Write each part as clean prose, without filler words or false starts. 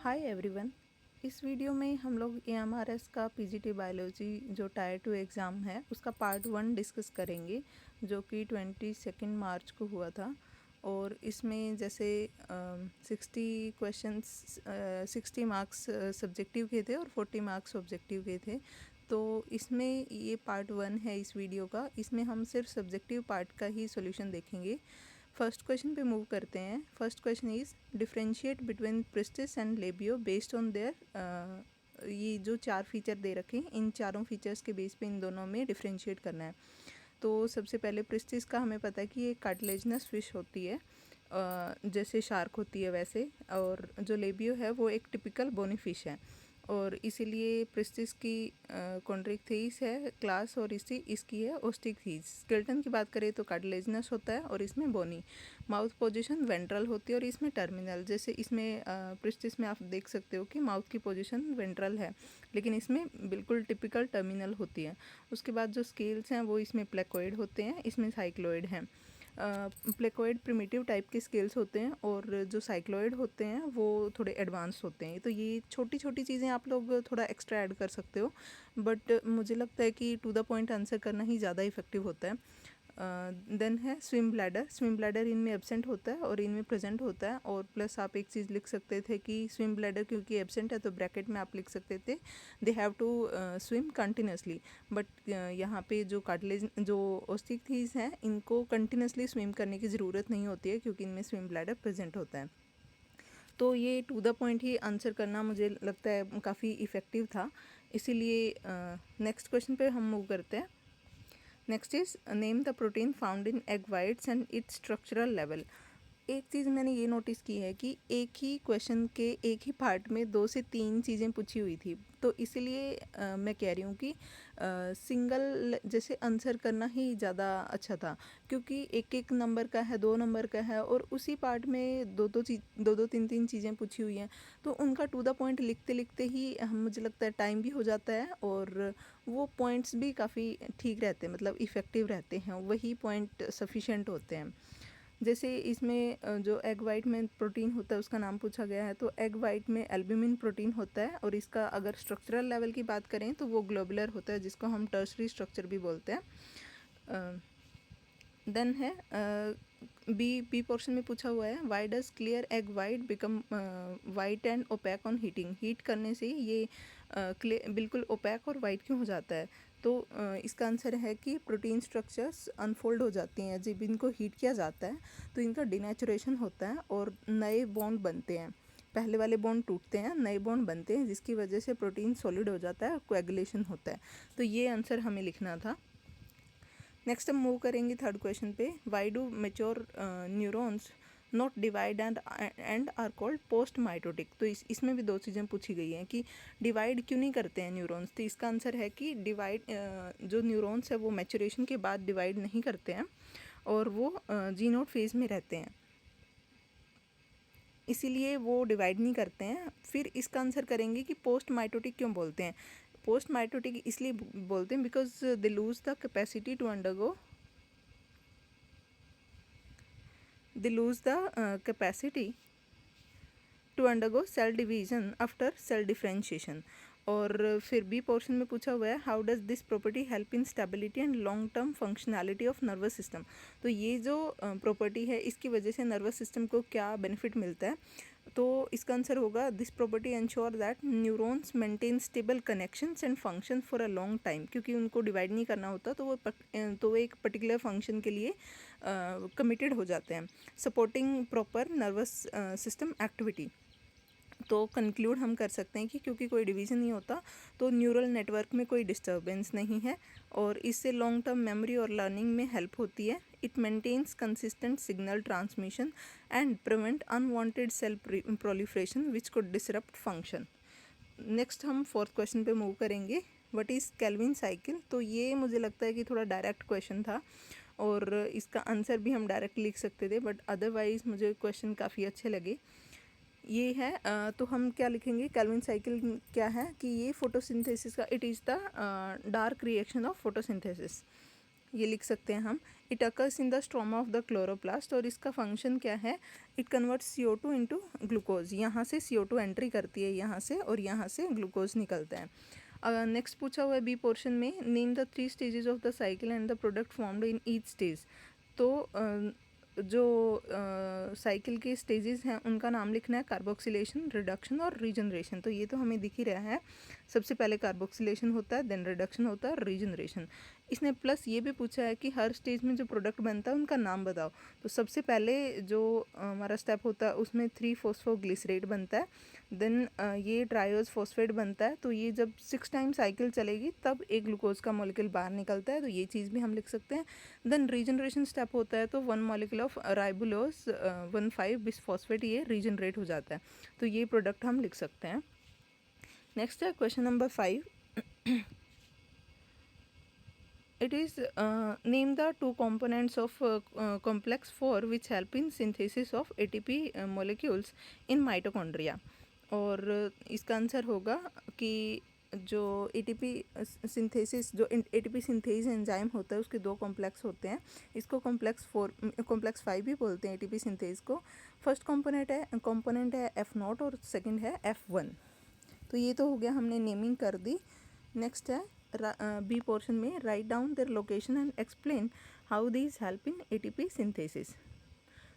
Hi everyone. इस video में हम लोग एएमआरएस का पीजीटी बायोलॉजी जो टायर 2 एग्ज़ाम है उसका पार्ट 1 डिस्कस करेंगे, जो कि 22 मार्च को हुआ था। और इसमें जैसे 60 क्वेश्चंस 60 मार्क्स सब्जेक्टिव के थे और 40 मार्क्स ऑब्जेक्टिव के थे। तो इसमें ये पार्ट 1 है इस वीडियो का। इसमें हम सिर्फ सब्जेक्टिव पार्ट का ही सॉल्यूशन देखेंगे। फर्स्ट क्वेश्चन पे मूव करते हैं। First question is differentiate between priestess and labio based on their. ये जो 4 फीचर दे रखे हैं, इन चारों फीचर्स के बेस पे इन दोनों में डिफरेंशिएट करना है। तो सबसे पहले प्रिस्टिस का हमें पता है कि ये कार्टिलेजिनस फिश होती है, जैसे शार्क होती है वैसे। और जो लेबियो है वो एक टिपिकल बोनी फिश है, और इसीलिए प्रिस्टिस की कॉन्ड्रिक्थीस है क्लास, और इसकी है ओस्टिकथीस। स्केलेटन की बात करें तो कार्टिलेजिनस होता है और इसमें बोनी। माउथ पोजीशन वेंट्रल होती है और इसमें टर्मिनल। जैसे इसमें प्रिस्टिस में आप देख सकते हो कि माउथ की पोजीशन वेंट्रल है, लेकिन इसमें बिल्कुल टिपिकल टर्मिनल होती है। उसके बाद जो स्केल्स हैं वो इसमें प्लेकोइड होते हैं, इसमें साइक्लोइड हैं। प्लेकोइड प्रिमिटिव टाइप के स्केल्स होते हैं, और जो साइक्लोइड होते हैं वो थोड़े एडवांस होते हैं। तो ये छोटी छोटी चीज़ें आप लोग थोड़ा एक्स्ट्रा ऐड कर सकते हो, बट मुझे लगता है कि टू द पॉइंट आंसर करना ही ज़्यादा इफेक्टिव होता है। देन है स्विम ब्लैडर। स्विम ब्लैडर इनमें एब्सेंट होता है और इनमें प्रेजेंट होता है। और प्लस आप एक चीज़ लिख सकते थे कि स्विम ब्लैडर क्योंकि एब्सेंट है तो ब्रैकेट में आप लिख सकते थे they have to swim continuously. But यहाँ पे जो कार्टिलेज जो ओस्टिकथीस हैं इनको कंटिन्यूसली स्विम करने की ज़रूरत नहीं होती है, क्योंकि इनमें स्विम ब्लैडर प्रेजेंट होता है। तो ये टू द पॉइंट ही आंसर करना मुझे लगता है काफ़ी इफ़ेक्टिव था। इसीलिए नेक्स्ट क्वेश्चन पे हम मूव करते हैं। Next is name the protein found in egg whites and its structural level. एक चीज़ मैंने ये नोटिस की है कि एक ही क्वेश्चन के एक ही पार्ट में 2 से 3 चीज़ें पूछी हुई थी, तो इसीलिए मैं कह रही हूँ कि सिंगल जैसे आंसर करना ही ज़्यादा अच्छा था, क्योंकि एक एक नंबर का है, 2 नंबर का है, और उसी पार्ट में दो दो तीन तीन चीज़ें पूछी हुई हैं। तो उनका टू द पॉइंट लिखते लिखते ही मुझे लगता है टाइम भी हो जाता है, और वो पॉइंट्स भी काफ़ी ठीक रहते हैं, मतलब इफ़ेक्टिव रहते हैं, वही पॉइंट सफिशेंट होते हैं। जैसे इसमें जो एग वाइट में प्रोटीन होता है उसका नाम पूछा गया है, तो एग वाइट में एल्ब्यूमिन प्रोटीन होता है, और इसका अगर स्ट्रक्चरल लेवल की बात करें तो वो ग्लोबुलर होता है, जिसको हम टर्शरी स्ट्रक्चर भी बोलते हैं। देन है बी पोर्शन में पूछा हुआ है why does clear egg white become white and opaque on heating. Heat करने से ये बिल्कुल ओपैक और वाइट क्यों हो जाता है। तो इसका आंसर है कि प्रोटीन स्ट्रक्चर्स अनफोल्ड हो जाती हैं जब इनको हीट किया जाता है, तो इनका डिनेचुरेशन होता है और नए बॉन्ड बनते हैं। पहले वाले बॉन्ड टूटते हैं, नए बॉन्ड बनते हैं, जिसकी वजह से प्रोटीन सॉलिड हो जाता है और कोएगुलेशन होता है। तो ये आंसर हमें लिखना था। नेक्स्ट हम मूव करेंगे थर्ड क्वेश्चन पे। Why do mature neurons not divide and are called post mitotic. तो इसमें भी 2 चीज़ें पूछी गई हैं कि डिवाइड क्यों नहीं करते हैं न्यूरॉन्स। तो इसका आंसर है कि डिवाइड जो न्यूरॉन्स है वो मैचुरेशन के बाद डिवाइड नहीं करते हैं, और वो जीनोड फेज में रहते हैं, इसीलिए वो डिवाइड नहीं करते हैं। फिर इसका आंसर करेंगे कि पोस्ट माइटोटिक क्यों बोलते हैं। पोस्ट माइटोटिक इसलिए बोलते हैं because they lose the capacity to undergo they lose the capacity to undergo cell division after cell differentiation। और फिर बी पोर्शन में पूछा हुआ है how does this property help in stability and long term functionality of nervous system. तो ये जो property है इसकी वजह से नर्वस सिस्टम को क्या बेनिफिट मिलता है। तो इसका आंसर होगा this property ensure that neurons maintain stable connections and function for a long time. क्योंकि उनको डिवाइड नहीं करना होता, तो वो एक पर्टिकुलर फंक्शन के लिए कमिटेड हो जाते हैं, supporting proper nervous system activity. तो कंक्लूड हम कर सकते हैं कि क्योंकि कोई डिवीज़न नहीं होता तो न्यूरल नेटवर्क में कोई डिस्टर्बेंस नहीं है, और इससे लॉन्ग टर्म मेमोरी और लर्निंग में हेल्प होती है। It maintains consistent signal transmission and prevent unwanted cell proliferation which could disrupt function. Next हम फोर्थ क्वेश्चन पे मूव करेंगे। What is Calvin cycle. तो ये मुझे लगता है कि थोड़ा डायरेक्ट क्वेश्चन था, और इसका आंसर भी हम डायरेक्ट लिख सकते थे, बट अदरवाइज़ मुझे क्वेश्चन काफ़ी अच्छे लगे। ये है तो हम क्या लिखेंगे, केल्विन साइकिल क्या है कि ये फोटोसिंथेसिस का, it is the dark reaction of photosynthesis. ये लिख सकते हैं हम। It occurs in the stroma of the chloroplast, और इसका फंक्शन क्या है, it converts CO2 into glucose. यहाँ से CO2 एंट्री करती है यहाँ से, और यहाँ से ग्लूकोज निकलता है। नेक्स्ट पूछा हुआ है बी पोर्शन में, name the 3 stages of the cycle and the product formed in each stage. तो जो साइकिल के स्टेजेस हैं उनका नाम लिखना है, कार्बोक्सिलेशन, रिडक्शन और रीजनरेशन। तो ये तो हमें दिख ही रहा है, सबसे पहले कार्बोक्सिलेशन होता है, देन रिडक्शन होता है, रीजनरेशन। इसने प्लस ये भी पूछा है कि हर स्टेज में जो प्रोडक्ट बनता है उनका नाम बताओ। तो सबसे पहले जो हमारा स्टेप होता है उसमें 3-फॉस्फोग्लिसरेट बनता है, देन ये ट्रायोज फॉस्फेट बनता है। तो ये जब 6 टाइम साइकिल चलेगी तब एक ग्लूकोज का मॉलिक्यूल बाहर निकलता है, तो ये चीज़ भी हम लिख सकते हैं। देन रीजनरेशन स्टेप होता है, तो 1 मॉलिक्यूल ऑफ राइबोलोज 1,5 बिसफॉस्फेट ये रीजनरेट हो जाता है, तो ये प्रोडक्ट हम लिख सकते हैं। नेक्स्ट है question number 5। It is name the 2 components of complex 4 which help in synthesis of ATP molecules in mitochondria। और इसका आंसर होगा कि जो ATP सिंथेसिस, जो ATP सिंथेज एंजाइम होता है उसके 2 कॉम्प्लेक्स होते हैं। इसको कॉम्प्लेक्स 5 भी बोलते हैं ATP सिंथेज को। फर्स्ट कंपोनेंट है F0 और सेकंड है F1। तो ये तो हो गया, हमने नेमिंग कर दी। नेक्स्ट है बी पोर्शन में, write down their location and explain how these help in ATP synthesis.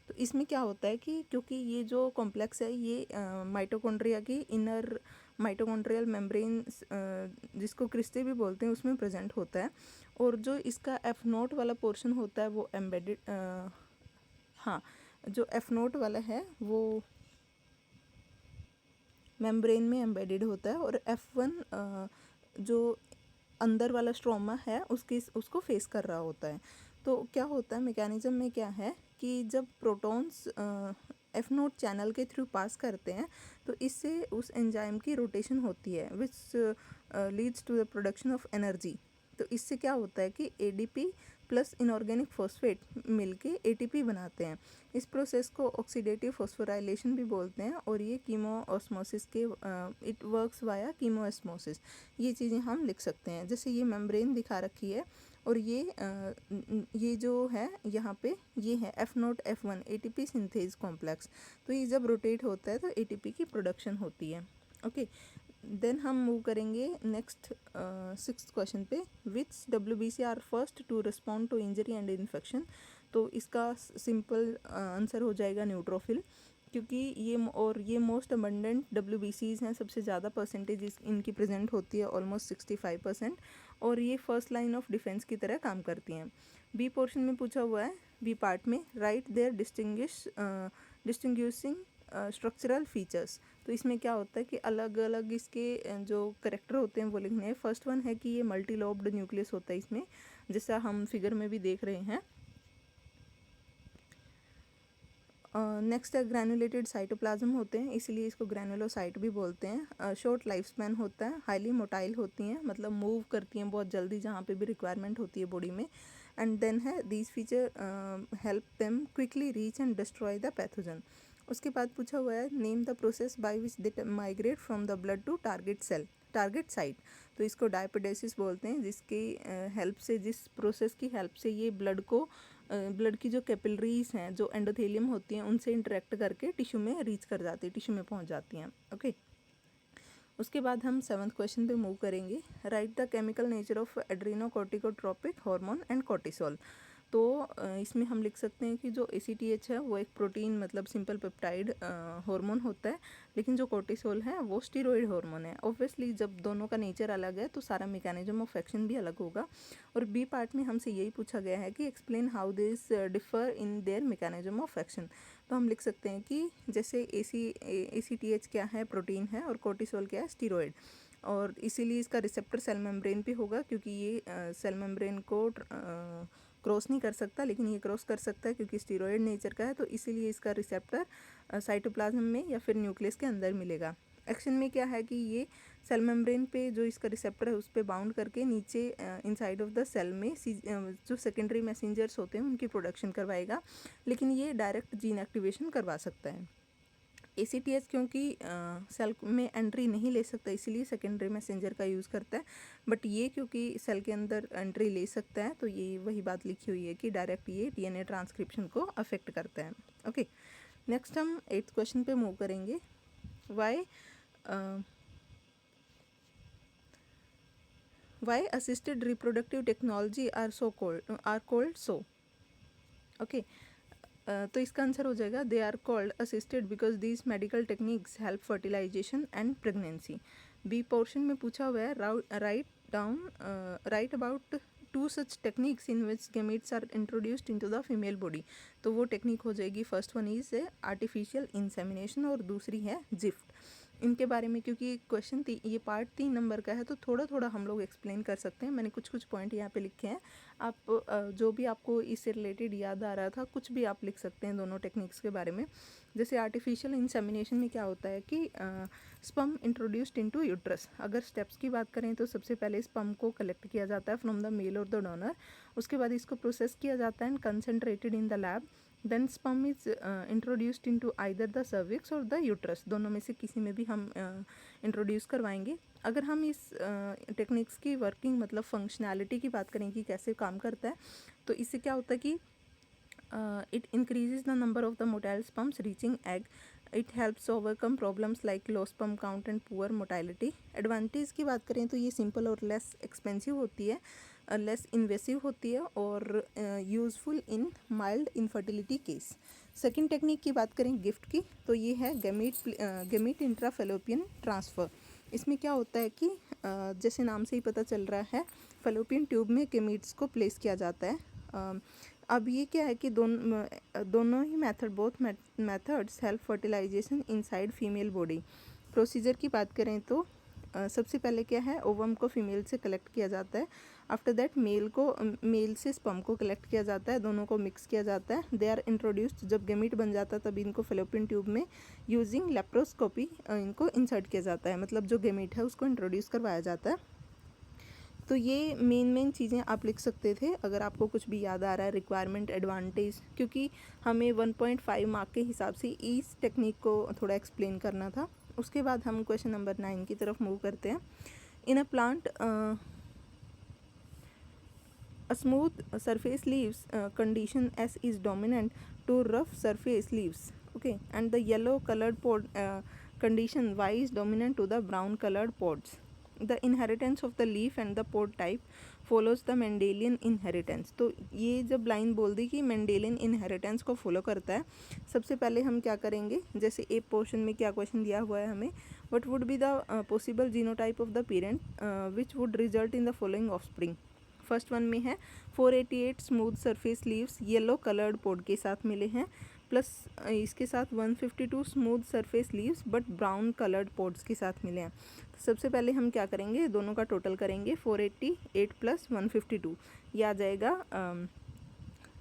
तो इसमें क्या होता है कि क्योंकि ये जो कॉम्प्लेक्स है ये माइटोकॉन्ड्रिया की इनर माइटोकॉन्ड्रियल मेम्ब्रेन, जिसको क्रिस्टे भी बोलते हैं, उसमें प्रेजेंट होता है। और जो इसका F0 वाला पोर्शन होता है वो एम्बेडेड, हाँ, जो F0 वाला है वो मेम्ब्रेन में एम्बेडेड होता है, और F1 जो अंदर वाला स्ट्रोमा है उसको फेस कर रहा होता है। तो क्या होता है मैकेनिज्म में, क्या है कि जब प्रोटॉन्स F0 चैनल के थ्रू पास करते हैं तो इससे उस एंजाइम की रोटेशन होती है, which leads to the production of energy. तो इससे क्या होता है कि ADP प्लस इनऑर्गेनिक फॉस्फेट मिलके ATP बनाते हैं। इस प्रोसेस को ऑक्सीडेटिव फॉस्फोराइलेशन भी बोलते हैं, और ये कीमोऑस्मोसिस के इट वर्क्स वाया कीमोऑस्मोसिस। ये चीज़ें हम लिख सकते हैं। जैसे ये मेम्ब्रेन दिखा रखी है, और ये जो है यहाँ पे ये है F0 F1 ATP synthase complex. तो ये जब रोटेट होता है तो ATP की प्रोडक्शन होती है। ओके, देन हम मूव करेंगे नेक्स्ट 6th क्वेश्चन पे। Which WBC are first to respond to injury and infection. तो इसका सिंपल आंसर हो जाएगा न्यूट्रोफिल, क्योंकि ये मोस्ट अबंडेंट WBCs हैं, सबसे ज़्यादा परसेंटेज इनकी प्रेजेंट होती है, ऑलमोस्ट 65%, और ये फर्स्ट लाइन ऑफ डिफेंस की तरह काम करती हैं। बी पोर्शन में पूछा हुआ है, बी पार्ट में, write their distinguishing structural features. तो इसमें क्या होता है कि अलग अलग इसके जो करेक्टर होते हैं वो लिखने हैं। फर्स्ट वन है कि ये मल्टी लोब्ड न्यूक्लियस होता है इसमें, जैसा हम फिगर में भी देख रहे हैं। नेक्स्ट है ग्रैनुलेटेड साइटोप्लाज्म होते हैं, इसीलिए इसको ग्रैनुलोसाइट भी बोलते हैं। शॉर्ट लाइफ स्पैन होता है, हाईली मोटाइल होती हैं, मतलब मूव करती हैं बहुत जल्दी जहाँ पे भी रिक्वायरमेंट होती है बॉडी में। एंड देन है these feature help them quickly reach and destroy the pathogen. उसके बाद पूछा हुआ है, name the process by which they migrate from the blood to target site. तो इसको डायपेडेसिस बोलते हैं, जिसकी हेल्प से, जिस प्रोसेस की हेल्प से ये ब्लड की जो कैपिलरीज हैं, जो एंडोथेलियम होती हैं, उनसे इंटरेक्ट करके टिश्यू में रीच कर जाती है, टिश्यू में पहुंच जाती हैं। ओके, उसके बाद हम 7th क्वेश्चन पे मूव करेंगे। Right the chemical nature of adrenocorticotropic hormone and cortisol. तो इसमें हम लिख सकते हैं कि जो ACTH है वो एक प्रोटीन, मतलब सिंपल पेप्टाइड हार्मोन होता है, लेकिन जो कॉर्टिसोल है वो स्टीरॉयड हार्मोन है। ऑब्वियसली जब दोनों का नेचर अलग है तो सारा मैकेनिज्म ऑफ एक्शन भी अलग होगा। और बी पार्ट में हमसे यही पूछा गया है कि explain how this differ in their mechanism of action. तो हम लिख सकते हैं कि जैसे ACTH क्या है, प्रोटीन है, और कॉर्टिसोल क्या है, स्टीरॉयड। और इसीलिए इसका रिसेप्टर सेल मेम्ब्रेन पे होगा, क्योंकि ये सेल मेम्ब्रेन को क्रॉस नहीं कर सकता, लेकिन ये क्रॉस कर सकता है क्योंकि स्टीरॉयड नेचर का है। तो इसीलिए इसका रिसेप्टर साइटोप्लाज्म में या फिर न्यूक्लियस के अंदर मिलेगा। एक्शन में क्या है कि ये सेल मेम्ब्रेन पे जो इसका रिसेप्टर है उस पर बाउंड करके नीचे इनसाइड ऑफ द सेल में जो सेकेंडरी मैसेंजर्स होते हैं उनकी प्रोडक्शन करवाएगा, लेकिन ये डायरेक्ट जीन एक्टिवेशन करवा सकता है। ACTH क्योंकि सेल में एंट्री नहीं ले सकता इसीलिए सेकेंडरी मैसेंजर का यूज़ करता है, बट ये क्योंकि सेल के अंदर एंट्री ले सकता है तो ये वही बात लिखी हुई है कि डायरेक्ट ये DNA ट्रांसक्रिप्शन को अफेक्ट करता है। ओके, नेक्स्ट हम 8th क्वेश्चन पे मूव करेंगे। Why assisted reproductive technology are called so. Okay, तो इसका आंसर हो जाएगा they are called assisted because these medical techniques help fertilization and pregnancy. B portion में पूछा हुआ है write about 2 such techniques in which gametes are introduced into the female body. तो वो टेक्निक हो जाएगी, first one is artificial insemination और दूसरी है जिफ्ट। इनके बारे में क्योंकि क्वेश्चन ये पार्ट 3 नंबर का है तो थोड़ा थोड़ा हम लोग एक्सप्लेन कर सकते हैं। मैंने कुछ पॉइंट यहाँ पे लिखे हैं, आप जो भी आपको इससे रिलेटेड याद आ रहा था कुछ भी आप लिख सकते हैं दोनों टेक्निक्स के बारे में। जैसे आर्टिफिशियल इंसेमिनेशन में क्या होता है कि स्पर्म इंट्रोड्यूस्ड इनटू यूट्रस। अगर स्टेप्स की बात करें तो सबसे पहले स्पर्म को कलेक्ट किया जाता है फ्रॉम द मेल और द डोनर, उसके बाद इसको प्रोसेस किया जाता है and concentrated in the lab, then sperm is introduced into either the cervix और द यूट्रस, दोनों में से किसी में भी हम इंट्रोड्यूस करवाएंगे। अगर हम इस टेक्निक्स की वर्किंग मतलब फंक्शनैलिटी की बात करें कि कैसे काम करता है, तो इससे क्या होता है कि it increases the number of the motile sperms reaching egg. It helps overcome problems like low sperm count and poor motility. Advantage की बात करें तो ये सिंपल और लेस एक्सपेंसिव होती है, लेस इन्वेसिव होती है और यूज़फुल इन mild infertility case. Second technique की बात करें गिफ्ट की, तो ये है गेमीट इंट्राफेलोपियन ट्रांसफ़र। इसमें क्या होता है कि जैसे नाम से ही पता चल रहा है, फेलोपियन ट्यूब में गेमीट्स को प्लेस किया जाता है। अब ये क्या है कि दोनों ही both methods help fertilisation inside female body. Procedure की बात करें तो सबसे पहले क्या है, ओवम को फीमेल से कलेक्ट किया जाता है, आफ्टर दैट मेल से स्पर्म को कलेक्ट किया जाता है, दोनों को मिक्स किया जाता है, दे आर इंट्रोड्यूस्ड। जब गेमीट बन जाता है तब इनको फेलोपियन ट्यूब में यूजिंग लेप्रोस्कोपी इनको इंसर्ट किया जाता है, मतलब जो गेमीट है उसको इंट्रोड्यूस करवाया जाता है। तो ये मेन चीज़ें आप लिख सकते थे अगर आपको कुछ भी याद आ रहा है, रिक्वायरमेंट, एडवांटेज, क्योंकि हमें 1.5 मार्क के हिसाब से इस टेक्निक को थोड़ा एक्सप्लेन करना था। उसके बाद हम क्वेश्चन नंबर 9 की तरफ मूव करते हैं। In a plant a smooth surface leaves condition S is dominant to rough surface leaves, okay, and the yellow colored pod condition Y is dominant to the brown colored pods. The inheritance of the leaf and the pod type follows the Mendelian inheritance. तो ये जब line बोल दी कि Mendelian inheritance को follow करता है, सबसे पहले हम क्या करेंगे, जैसे ए पोर्शन में क्या क्वेश्चन दिया हुआ है हमें, what would be the possible genotype of the parent which would result in the following offspring. First one में है 488 smooth surface leaves yellow coloured pod के साथ मिले हैं, प्लस इसके साथ 152 smooth surface leaves but brown coloured pods के साथ मिले हैं। तो सबसे पहले हम क्या करेंगे, दोनों का टोटल करेंगे, 488 प्लस 152 ये आ जाएगा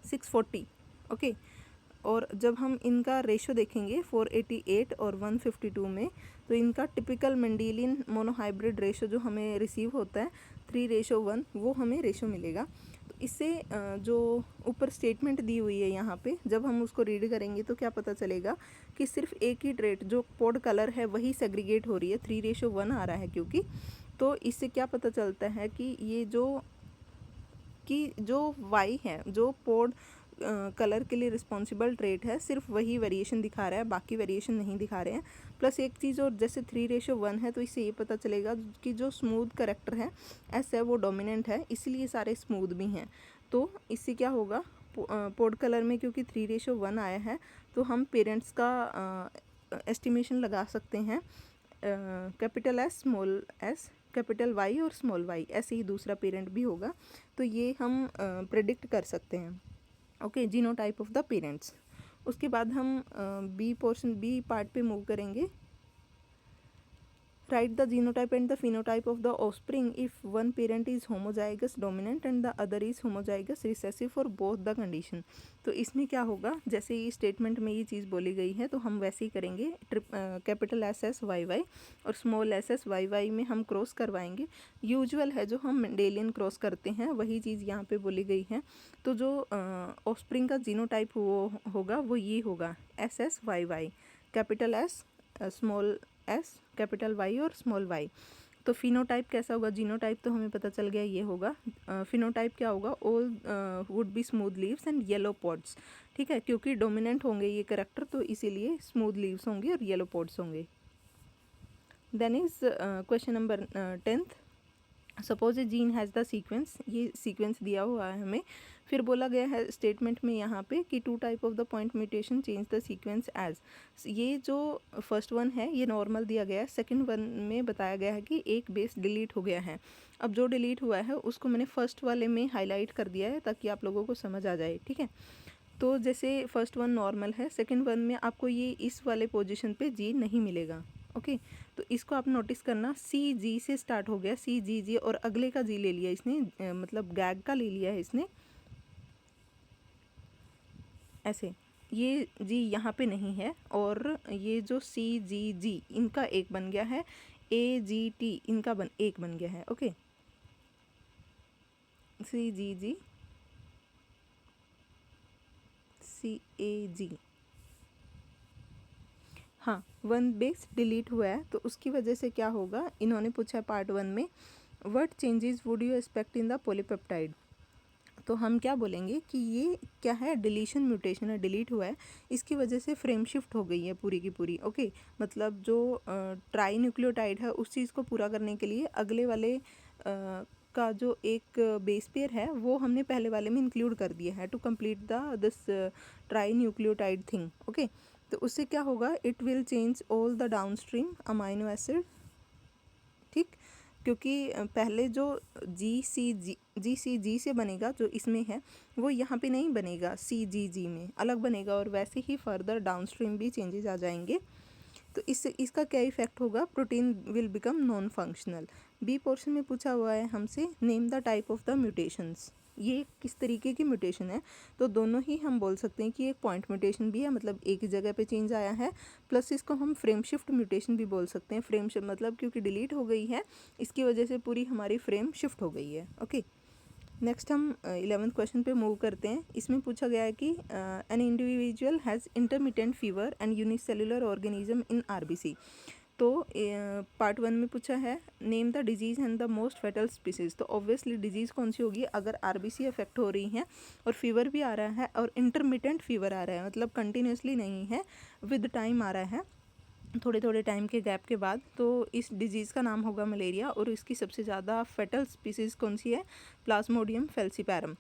640, ओके। और जब हम इनका रेशो देखेंगे 488 और 152 में, तो इनका टिपिकल मेंडेलियन मोनोहाइब्रिड रेशो जो हमें रिसीव होता है 3:1 वो हमें रेशो मिलेगा। तो इससे जो ऊपर स्टेटमेंट दी हुई है यहाँ पे, जब हम उसको रीड करेंगे तो क्या पता चलेगा कि सिर्फ एक ही ट्रेट जो पोड कलर है वही सेग्रीगेट हो रही है, 3:1 आ रहा है क्योंकि। तो इससे क्या पता चलता है कि ये जो वाई है, जो पोड कलर के लिए रिस्पॉन्सिबल ट्रेट है, सिर्फ वही वेरिएशन दिखा रहा है, बाकी वेरिएशन नहीं दिखा रहे हैं। प्लस एक चीज़ और, जैसे 3:1 है तो इससे ये पता चलेगा कि जो स्मूथ करेक्टर है एस है वो डोमिनेंट है, इसलिए सारे स्मूथ भी हैं। तो इससे क्या होगा, पोड कलर में क्योंकि 3:1 आया है तो हम पेरेंट्स का एस्टिमेशन लगा सकते हैं, capital S, small S, capital Y और स्मॉल वाई, ऐसे ही दूसरा पेरेंट भी होगा। तो ये हम प्रेडिक्ट कर सकते हैं, okay, genotype of the parents. उसके बाद हम बी पार्ट पे मूव करेंगे। Right the genotype and the phenotype of the offspring if one parent is homozygous dominant and the other is homozygous recessive for both the condition. तो इसमें क्या होगा, जैसे ये स्टेटमेंट में ये चीज़ बोली गई है तो हम वैसे ही करेंगे, capital S S Y Y और small s S Y y में हम क्रॉस करवाएंगे। यूजुअल है जो हम मेंडेलियन क्रॉस करते हैं वही चीज़ यहाँ पे बोली गई है। तो जो ऑफस्प्रिंग का जीनोटाइप वो होगा वो ये होगा S S Y Y, capital S, small S, capital Y और स्मॉल वाई। तो फिनोटाइप कैसा होगा, जीनोटाइप तो हमें पता चल गया ये होगा। फिनोटाइप क्या होगा, all would be smooth leaves and yellow pods, ठीक है, क्योंकि डोमिनेंट होंगे ये करेक्टर तो इसीलिए स्मूथ लीव्स होंगे और येलो पॉड्स होंगे। Then is question number 10th, suppose a gene has the sequence, ये सीक्वेंस दिया हुआ है हमें, फिर बोला गया है स्टेटमेंट में यहाँ पे कि 2 type of the point mutation change the sequence as, ये जो फर्स्ट वन है ये नॉर्मल दिया गया है, सेकंड वन में बताया गया है कि एक बेस डिलीट हो गया है। अब जो डिलीट हुआ है उसको मैंने फर्स्ट वाले में हाईलाइट कर दिया है ताकि आप लोगों को समझ आ जाए, ठीक है। तो जैसे फर्स्ट वन नॉर्मल है, सेकेंड वन में आपको ये इस वाले पोजिशन पे जी नहीं मिलेगा, ओके। तो इसको आप नोटिस करना, सी जी से स्टार्ट हो गया, सी जी जी, और अगले का जी ले लिया इसने, मतलब गैग का ले लिया है इसने, ऐसे ये जी यहाँ पे नहीं है, और ये जो सी जी जी इनका एक बन गया है, ए जी टी इनका एक बन गया है, ओके। सी जी जी, सी ए जी, हाँ, वन बेस डिलीट हुआ है तो उसकी वजह से क्या होगा, इन्होंने पूछा है पार्ट 1 में, what changes would you expect in the polypeptide. तो हम क्या बोलेंगे कि ये क्या है, डिलीशन म्यूटेशन है, डिलीट हुआ है, इसकी वजह से फ्रेम शिफ्ट हो गई है पूरी की पूरी, ओके। मतलब जो ट्राई न्यूक्लियोटाइड है उस चीज़ को पूरा करने के लिए अगले वाले का जो एक बेस पेयर है वो हमने पहले वाले में इंक्लूड कर दिया है to complete this tri nucleotide thing, okay. तो उससे क्या होगा, it will change all the downstream amino acid, ठीक, क्योंकि पहले जो जी सी जी से बनेगा जो इसमें है वो यहाँ पे नहीं बनेगा, सी जी जी में अलग बनेगा, और वैसे ही फर्दर डाउनस्ट्रीम भी चेंजेस आ जाएंगे। तो इसका क्या इफेक्ट होगा, protein will become non functional. B portion में पूछा हुआ है हमसे, name the type of the mutations, ये किस तरीके की म्यूटेशन है। तो दोनों ही हम बोल सकते हैं कि एक पॉइंट म्यूटेशन भी है, मतलब एक ही जगह पे चेंज आया है, प्लस इसको हम फ्रेम शिफ्ट म्यूटेशन भी बोल सकते हैं। फ्रेम शिफ्ट मतलब क्योंकि डिलीट हो गई है इसकी वजह से पूरी हमारी फ्रेम शिफ्ट हो गई है, ओके। नेक्स्ट हम 11th क्वेश्चन पे मूव करते हैं। इसमें पूछा गया है कि an individual has intermittent fever and unicellular organism in RBC. तो पार्ट 1 में पूछा है, name the disease and the most fatal species. तो ऑब्वियसली डिजीज़ कौन सी होगी, अगर आरबीसी अफेक्ट हो रही है और फीवर भी आ रहा है और इंटरमिटेंट फीवर आ रहा है, मतलब कंटिन्यूसली नहीं है, विद टाइम आ रहा है, थोड़े थोड़े टाइम के गैप के बाद, तो इस डिजीज़ का नाम होगा मलेरिया। और इसकी सबसे ज़्यादा फेटल स्पीसीज़ कौन सी है, प्लाज्मोडियम फेल्सीपैरम।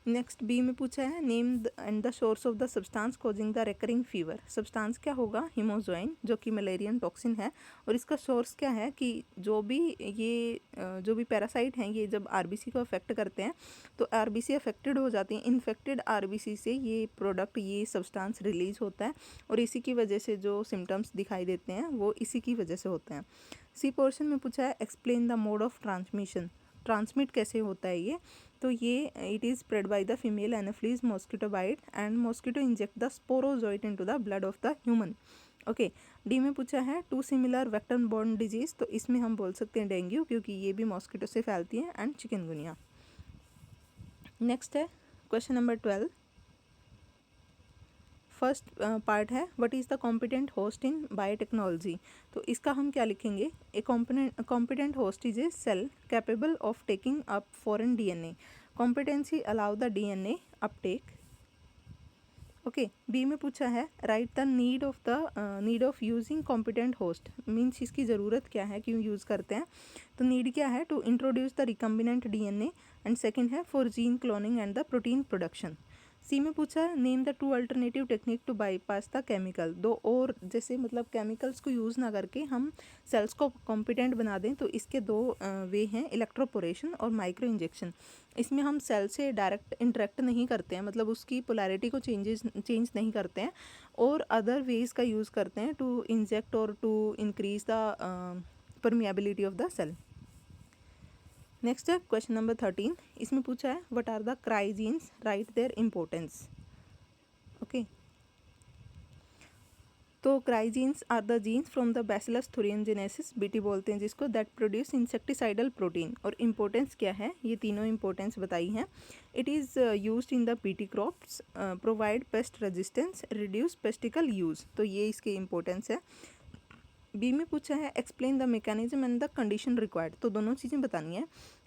नेक्स्ट बी में पूछा है, name and the source of the substance causing the recurring fever. Substance क्या होगा, हिमोजोइन, जो कि मलेरियन टॉक्सिन है, और इसका सोर्स क्या है कि जो भी पैरासाइट हैं ये जब आरबीसी को अफेक्ट करते हैं तो आरबीसी अफेक्टेड हो जाती हैं, इन्फेक्टेड आरबीसी से ये प्रोडक्ट, ये सब्सटेंस रिलीज होता है, और इसी की वजह से जो सिम्टम्स दिखाई देते हैं वो इसी की वजह से होते हैं। सी पोर्शन में पूछा है, explain the mode of transmission, transmit कैसे होता है ये। तो ये it is spread by the female anopheles mosquito bite and mosquito inject the sporozoite into the blood of the human, okay. D में पूछा है, two similar vector borne disease. तो इसमें हम बोल सकते हैं डेंगू, क्योंकि ये भी मॉस्किटो से फैलती है, एंड चिकनगुनिया। नेक्स्ट है क्वेश्चन नंबर 12। फर्स्ट पार्ट है, what is the competent host in biotechnology. तो इसका हम क्या लिखेंगे, a competent host is a cell capable of taking up foreign DNA. Competency allow the DNA uptake, okay. B में पूछा है, write the need of using competent host, means इसकी ज़रूरत क्या है, क्यों यूज़ करते हैं। तो नीड क्या है, to introduce the recombinant DNA, and second है for gene cloning and the protein production. C में पूछा है, name the two alternative technique to bypass the chemical. दो और जैसे मतलब केमिकल्स को यूज़ ना करके हम सेल्स को कॉम्पिटेंट बना दें, तो इसके दो वे हैं, इलेक्ट्रोपोरेशन और माइक्रो इंजेक्शन। इसमें हम सेल से डायरेक्ट इंटरेक्ट नहीं करते हैं, मतलब उसकी पोलैरिटी को चेंज नहीं करते हैं, और अदर वेज का यूज़ करते हैं टू इंजेक्ट और to increase the permeability of the cell. Next है क्वेश्चन नंबर 13। इसमें पूछा है, what are the cry genes, write their importance, okay. तो cry genes are the genes from the bacillus thuringiensis, BT बोलते हैं जिसको, दैट प्रोड्यूस इंसेक्टिसाइडल प्रोटीन। और importance क्या है, ये तीनों इम्पोर्टेंस बताई हैं। It is used in the BT crops, provide pest resistance, reduce pesticide use. तो ये इसके इम्पोर्टेंस है। बी में पूछा है explain the mechanism and the condition required. तो दोनों चीज़ें बतानी है।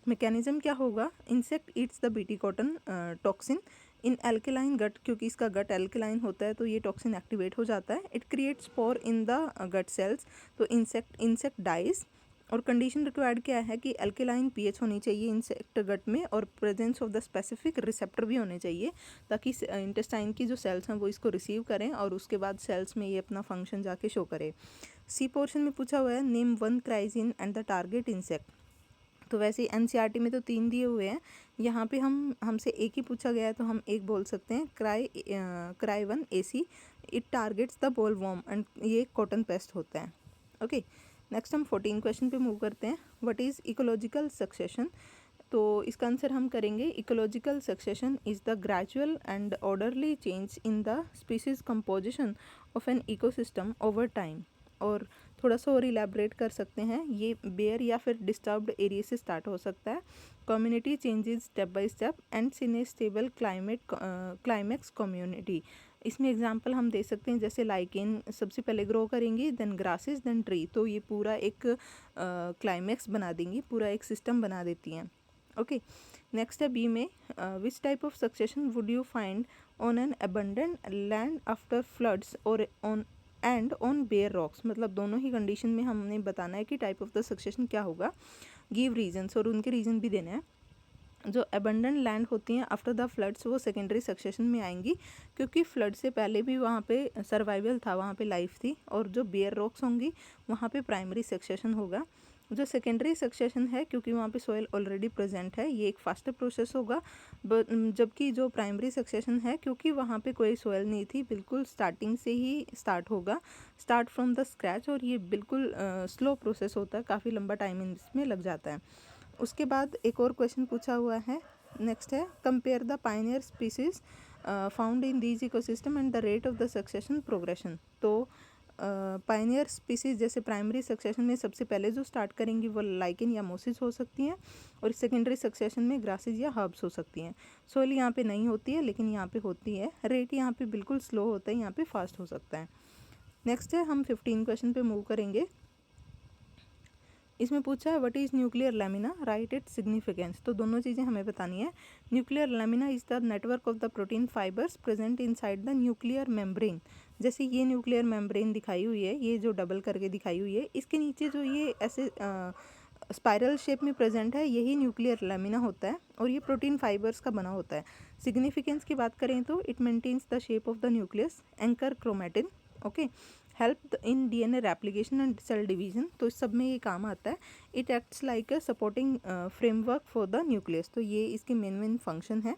मैकेनिज्म क्या होगा, insect eats the BT cotton toxin in alkaline gut, क्योंकि इसका गट एल्केलाइन होता है तो ये टॉक्सिन एक्टिवेट हो जाता है। It creates spore in the gut cells, तो इंसेक्ट डाइज। और कंडीशन रिक्वायर्ड क्या है कि एल्केलाइन पीएच होनी चाहिए इंसेक्ट गट में, और presence of the specific receptor भी होने चाहिए, ताकि इंटेस्टाइन की जो सेल्स हैं वो इसको रिसीव करें और उसके बाद सेल्स में ये अपना फंक्शन जाके शो करे। सी पोर्शन में पूछा हुआ है name one cry gene and the target insect. तो वैसे एनसीईआरटी में तो 3 दिए हुए हैं, यहाँ पे हमसे एक ही पूछा गया है तो हम एक बोल सकते हैं, cry 1 AC। It targets the ball warm and ये कॉटन पेस्ट होता है। ओके, नेक्स्ट हम 14 क्वेश्चन पे मूव करते हैं। What is ecological succession. तो इसका आंसर हम करेंगे, ecological succession is the gradual and orderly change in the species composition of an ecosystem over time. और थोड़ा सा और इलेबरेट कर सकते हैं, ये बेयर या फिर डिस्टर्ब्ड एरिया से स्टार्ट हो सकता है। Community changes step by step and in A stable climax community. इसमें एग्जांपल हम दे सकते हैं, जैसे लाइकेन सबसे पहले ग्रो करेंगी, देन ग्रासेस, देन ट्री, तो ये पूरा एक क्लाइमेक्स बना देंगी, पूरा एक सिस्टम बना देती हैं। ओके, नेक्स्ट है बी में, which type of succession would you find on an abundant land after floods और ऑन बेयर रॉक्स। मतलब दोनों ही कंडीशन में हमने बताना है कि टाइप ऑफ द सक्सेशन क्या होगा, गिव रीजन्स, और उनके रीजन भी देने हैं। जो अबंडेंट लैंड होती हैं आफ्टर द फ्लड्स वो सेकेंडरी सक्सेशन में आएंगी, क्योंकि फ्लड से पहले भी वहाँ पे सर्वाइवल था, वहाँ पे लाइफ थी। और जो बेयर रॉक्स होंगी वहाँ पे प्राइमरी सक्सेशन होगा। जो सेकेंडरी सक्सेशन है, क्योंकि वहाँ पे सॉइल ऑलरेडी प्रेजेंट है, ये एक फास्टर प्रोसेस होगा। जबकि जो प्राइमरी सक्सेशन है, क्योंकि वहाँ पे कोई सॉइल नहीं थी, बिल्कुल स्टार्टिंग से ही स्टार्ट होगा, स्टार्ट फ्रॉम द स्क्रैच, और ये बिल्कुल स्लो प्रोसेस होता है, काफ़ी लंबा टाइम इसमें लग जाता है। उसके बाद एक और क्वेश्चन पूछा हुआ है, नेक्स्ट है compare the Pioneer species found in these ecosystem and the rate of the succession progression. तो पायनियर स्पीसीज जैसे प्राइमरी सक्सेशन में सबसे पहले जो स्टार्ट करेंगी वो लाइकेन या मोसिस हो सकती हैं, और सेकेंडरी सक्सेशन में ग्रासेस या हर्ब्स हो सकती हैं। सोइल यहाँ पे नहीं होती है, लेकिन यहाँ पे होती है। रेट यहाँ पे बिल्कुल स्लो होता है, यहाँ पे फास्ट हो सकता है। नेक्स्ट है, हम 15 क्वेश्चन पे मूव करेंगे। इसमें पूछा है what is nuclear lamina, right its significance. तो दोनों चीज़ें हमें बतानी है। Nuclear lamina is the network of the protein fibres present inside the nuclear membrane. जैसे ये न्यूक्लियर मेम्ब्रेन दिखाई हुई है, ये जो डबल करके दिखाई हुई है, इसके नीचे जो ये ऐसे स्पाइरल शेप में प्रेजेंट है, यही न्यूक्लियर लैमिना होता है, और ये प्रोटीन फाइबर्स का बना होता है। सिग्निफिकेंस की बात करें तो it maintains the shape of the nucleus, anchor chromatin, okay, help in DNA replication and cell division. तो इस सब में ये काम आता है। It acts like a supporting framework for the nucleus. तो ये इसके मेन फंक्शन है।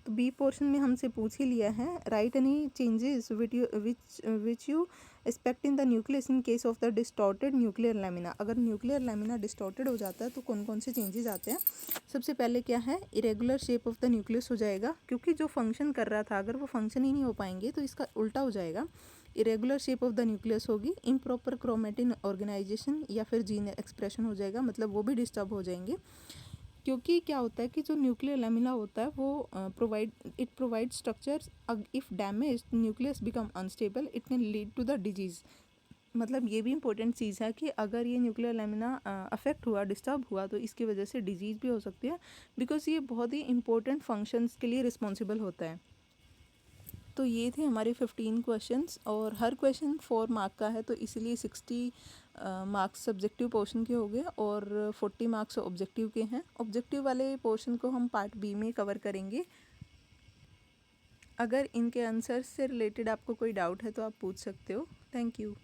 तो बी पोर्शन में हमसे पूछ ही लिया है, right any changes which you expect in the nucleus in case of the distorted nuclear lamina. अगर न्यूक्लियर लैमिना डिस्टॉर्टेड हो जाता है तो कौन कौन से चेंजेस आते हैं। सबसे पहले क्या है, irregular shape of the nucleus हो जाएगा, क्योंकि जो फंक्शन कर रहा था अगर वो फंक्शन ही नहीं हो पाएंगे तो इसका उल्टा हो जाएगा। Irregular shape of the nucleus होगी, इम्प्रॉपर क्रोमेटिन ऑर्गेनाइजेशन या फिर जीन एक्सप्रेशन हो जाएगा, मतलब वो भी डिस्टर्ब हो जाएंगे। क्योंकि क्या होता है कि जो न्यूक्लियर लैमिना होता है वो provide structures, if damage nucleus become unstable it can lead to the disease. मतलब ये भी इंपॉर्टेंट चीज़ है कि अगर ये न्यूक्लियर लैमिना अफेक्ट हुआ, डिस्टर्ब हुआ, तो इसकी वजह से डिजीज़ भी हो सकती है, बिकॉज ये बहुत ही इंपॉर्टेंट फंक्शंस के लिए रिस्पॉन्सिबल होता है। तो ये थे हमारे 15 क्वेश्चंस, और हर क्वेश्चन 4 मार्क का है, तो इसीलिए 60 मार्क्स सब्जेक्टिव पोर्शन के हो गए और 40 मार्क्स ऑब्जेक्टिव के हैं। ऑब्जेक्टिव वाले पोर्शन को हम पार्ट बी में कवर करेंगे। अगर इनके आंसर्स से रिलेटेड आपको कोई डाउट है तो आप पूछ सकते हो। Thank you.